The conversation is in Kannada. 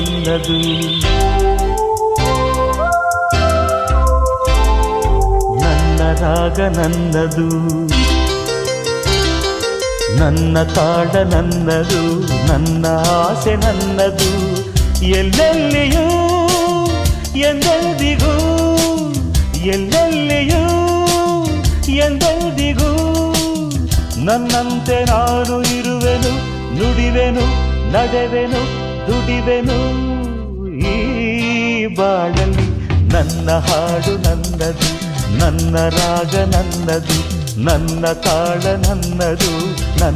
ನನ್ನದು. ನನ್ನ ರಾಗ ನನ್ನದು, ನನ್ನ ತಾಳ ನನ್ನದು, ನನ್ನ ಆಸೆ ನನ್ನದು. ಎಲ್ಲೆಲ್ಲಿಯೂ ಎಂದೆಂದಿಗೂ, ಎಲ್ಲೆಲ್ಲಿಯೂ ಎಂದೆಂದಿಗೂ ನನ್ನಂತೆ ನಾನು ಇರುವೆನು, ನುಡಿವೆನು, ನಡೆವೆನು, ದುಡಿವೆನು. ಈ ಬಾಳಲ್ಲಿ ನನ್ನ ಹಾಡು ನನ್ನದು, ನನ್ನ ರಾಗ ನನ್ನದು, ನನ್ನ ತಾಳ ನನ್ನದು.